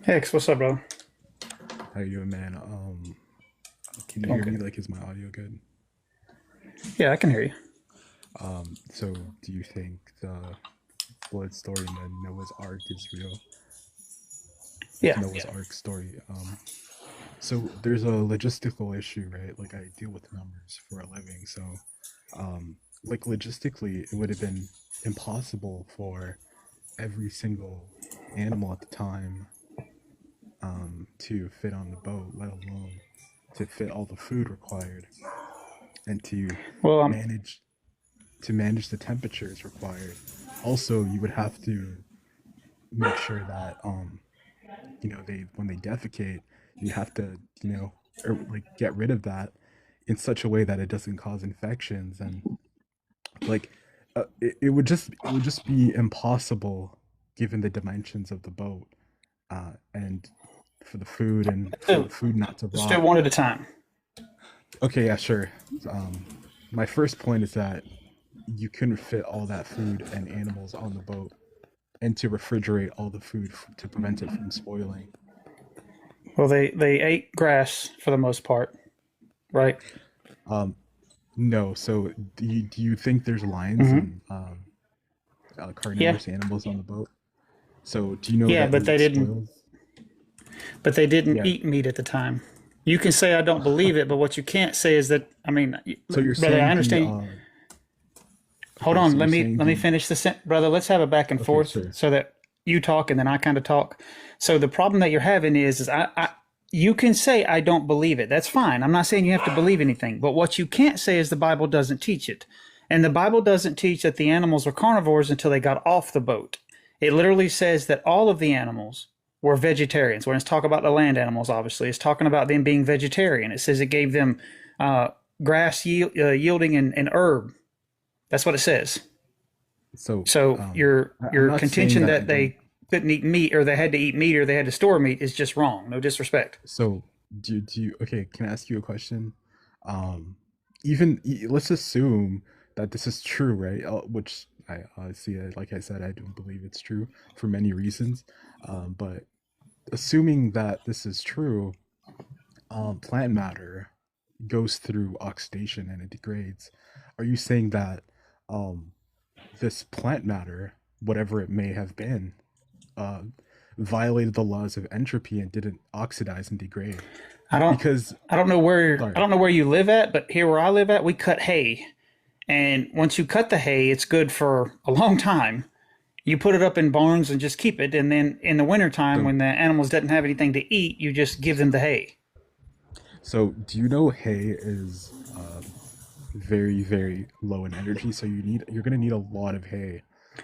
Hex, what's up, bro? How you doing, man? Can you hear Okay. me? Like, is my audio good? Yeah, I can hear you. So do you think the flood story in the Noah's Ark is real? Like Yeah. Noah's Ark story. So there's a logistical issue, right? Like I deal with numbers for a living, so like logistically, it would have been impossible for every single animal at the time to fit on the boat, let alone to fit all the food required and Well, manage manage the temperatures required. Also, you would have to make sure that they when they defecate, you have to or like get rid of that in such a way that it doesn't cause infections and like it would just be impossible given the dimensions of the boat and for the food and for the let's food not to let's do rot. one at a time. Okay, yeah, sure. My first point is that you couldn't fit all that food and animals on the boat and to refrigerate all the food to prevent it from spoiling. Well, they ate grass for the most part, right? Um, no, so do you think there's lions Hmm. and Yeah, carnivorous animals on the boat? So do you know yeah, that but meat spoils? they didn't Yeah. eat meat at the time. You can say I don't believe it, but what you can't say is that I mean, So you're brother, I saying the understand. Hold okay, on, so you're let saying me the finish brother. Let's have a back and okay, forth sure. so that you talk and then I kind of talk. So the problem that you're having is I you can say I don't believe it. That's fine. I'm not saying you have to believe anything, but what you can't say is the Bible doesn't teach it. And the Bible doesn't teach that the animals were carnivores until they got off the boat. It literally says that all of the animals were vegetarians. When it's talking about the land animals, obviously, it's talking about them being vegetarian. It says it gave them uh, yielding and herb. That's what it says. So So I'm your not saying contention that I that don't. they couldn't eat meat or they had to eat meat or they had to store meat is just wrong. No disrespect. So do you okay, can I ask you a question? Um let's assume that this is true, right? Which I see like I said I don't believe it's true for many reasons. But assuming that this is true, plant matter goes through oxidation and it degrades. Are you saying that um this plant matter, whatever it may have been, uh violated the laws of entropy and didn't oxidize and degrade? I don't Because I sorry. don't know where you live at, but here where I live at, we cut hay. And once you cut the hay, it's good for a long time. You put it up in barns and just keep it, and then in the wintertime So when the animals didn't have anything to eat, you just give them the hay. so do you know hay is very very low in energy, so you're going to need a lot of hay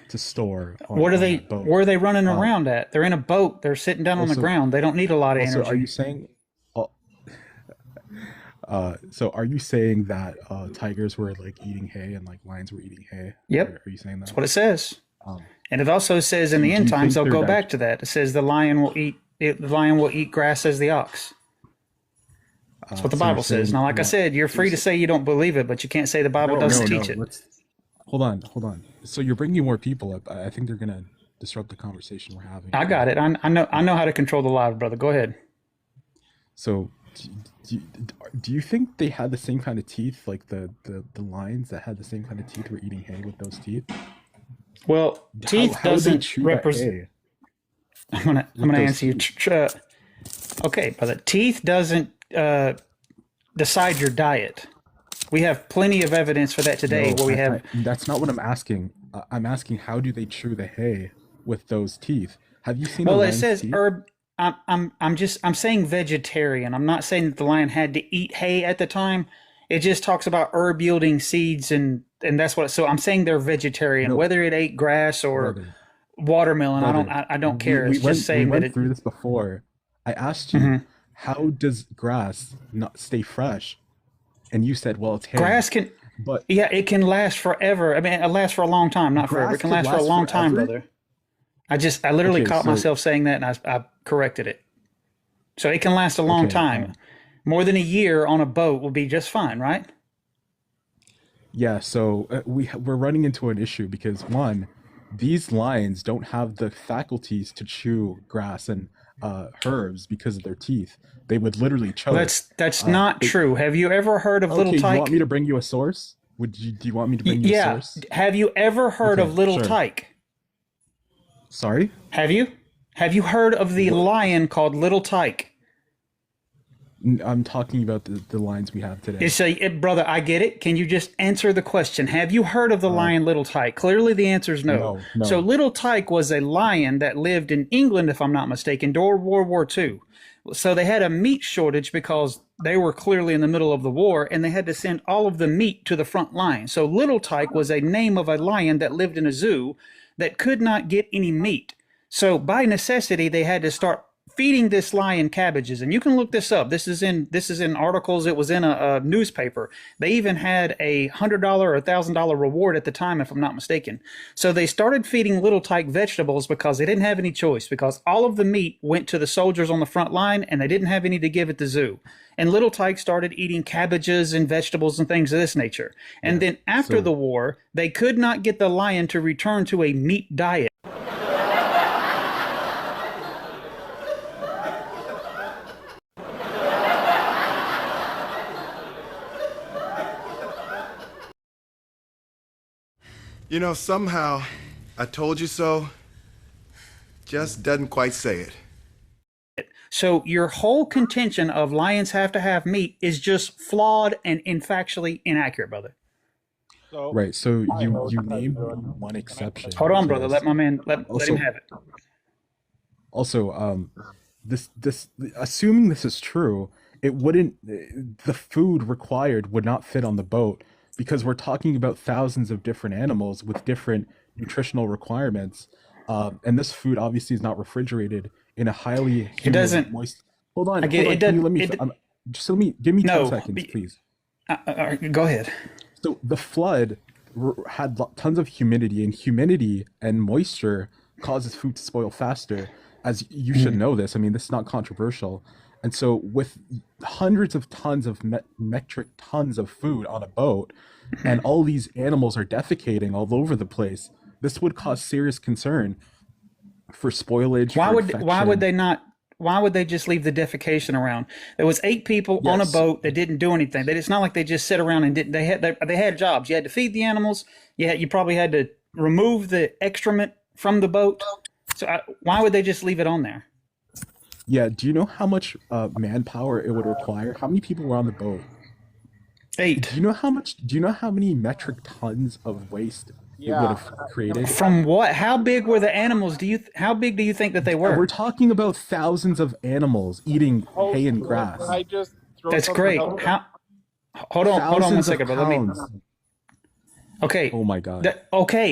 to store on that boat. Where are they running Um around at? They're in a boat. They're sitting down on the also ground. They don't need a lot of also are you energy. saying uh, so are you saying that tigers were like eating hay and like lions were eating hay? Yep, Are you saying that's that? what it says. Um And it also says in the do end you times think they'll they're go back to that. It says the lion will eat grass as the ox. That's what the so you're Bible says. saying Now, you like I want said, you're so you're, free to say you don't believe it, but you can't say the Bible no, doesn't no, teach no. it. Let's hold on. So you're bringing more people up. I think they're gonna disrupt the conversation we're having. I got it. I Uh, know how to control the live, brother. Go ahead. so do, do you think they had the same kind of teeth, like the lions that had the same kind of teeth were eating hay with those teeth? Well, teeth How would they doesn't chew that represent. hay I'm with gonna those answer you. teeth? Okay, brother. Teeth doesn't decide your diet. We have plenty of evidence for that today, No, where we have. that's not what I'm asking. I'm asking how do they chew the hay with those teeth? Have you seen a Well, it lion's says teeth? herb. I'm saying vegetarian. I'm not saying that the lion had to eat hay at the time. It just talks about herb yielding seeds and that's what. So I'm saying they're vegetarian. No, Whether it ate grass or brother. watermelon, Brother, I don't care. It's just we saying that went it. through this before. I asked you, Mhm. how does grass not stay fresh? And you said, well, it's hay. Grass can. But Yeah, it can last forever. I mean, it lasts for a long time, not forever. It grass can could last for a last long time, forever? brother. I literally Okay, caught so myself saying that and I corrected it. So it can last a long okay, time. More than a year on a boat will be just fine, right? yeah, so we're running into an issue because one, these lions don't have the faculties to chew grass and herbs because of their teeth. They would literally choke. That's not They, true. Have you ever heard of little okay, you want me tyke? to bring you a source? Do you want me to bring you a Yeah. source? Have you ever heard Okay, of little sure. tyke? Sorry? Have you? Have you heard of the What? lion called little tyke? I'm talking about the lines we have today. It's brother, I get it. Can you just answer the question? Have you heard of the Uh, lion Little Tyke? Clearly, the answer is no. no, So, no. Little Tyke was a lion that lived in England, if I'm not mistaken, during World War II. So, they had a meat shortage because they were clearly in the middle of the war and they had to send all of the meat to the front line. So, Little Tyke was a name of a lion that lived in a zoo that could not get any meat. So, by necessity, they had to start feeding this lion cabbages, and you can look this up. This is in articles. It was in a newspaper. They even had $100 or $1,000 reward at the time, if I'm not mistaken. So they started feeding little tyke vegetables because they didn't have any choice, because all of the meat went to the soldiers on the front line and they didn't have any to give at the zoo. And little tyke started eating cabbages and vegetables and things of this nature. And Yeah. then after So, the war, they could not get the lion to return to a meat diet. You know, somehow, I told you so just doesn't quite say it. So your whole contention of lions have to have meat is just flawed and factually inaccurate, brother. So right. So I you know that named Jordan. one Can I exception Hold on, to brother. Let this. my man let him Also, have it. also, this assuming this is true, it wouldn't the food required would not fit on the boat because we're talking about thousands of different animals with different nutritional requirements, and this food obviously is not refrigerated in a highly It humid, doesn't. moist. I get Hold it. on. It Can you doesn't. let me? Just let me give me 10 seconds, No. please. Go ahead. So the flood had tons of humidity, and humidity and moisture causes food to spoil faster. As you should know this, I mean, this is not controversial. And so, with hundreds of tons of metric tons of food on a boat, and all these animals are defecating all over the place, this would cause serious concern for spoilage, Why for would infection. they not? Why would they just leave the defecation around? There was 8 people on a Yes, boat that didn't do anything. It's not like they just sit around and didn't. They had jobs. You had to feed the animals. You probably had to remove the excrement from the boat. So why would they just leave it on there? yeah. Do you know how much manpower it would require? How many people were on the boat? Do 8. you know how much? Do you know how many metric tons of waste it would Yeah, have created? From what? How big were the animals? How big do you think that they We're were? talking about thousands of animals eating hay host, and can grass. I just throw That's something great. out there? How? Hold on one Thousands of second, brother. Let me. pounds. Okay. Oh my God.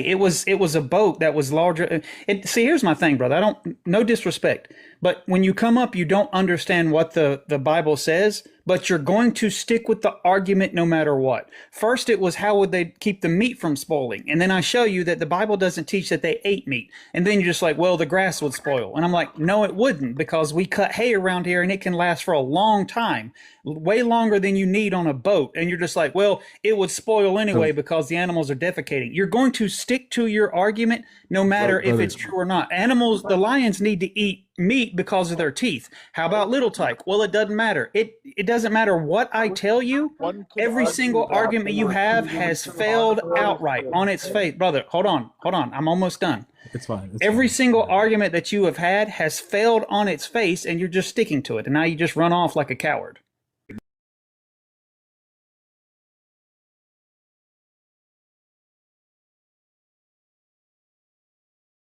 It was a boat that was larger. See, here's my thing, brother. I don't, no disrespect, but when you come up, you don't understand what the Bible says, but you're going to stick with the argument no matter what. First, it was how would they keep the meat from spoiling, and then I show you that the Bible doesn't teach that they ate meat, and then you're just like, well, the grass would spoil, and I'm like, no, it wouldn't, because we cut hay around here and it can last for a long time, way longer than you need on a boat, and you're just like, well, it would spoil anyway So, because the animals are defecating. You're going to stick to your argument no matter if brother, it's true or not. Animals, the lions need to eat meat because of their teeth. How about little tyke? Well, it doesn't matter. It doesn't matter what I tell you. One could Every argue single that argument you have has failed outright on its face. Brother, hold on. I'm almost done. it's fine. It's Every fine. Go single ahead. argument that you have had has failed on its face, and you're just sticking to it. And now you just run off like a coward.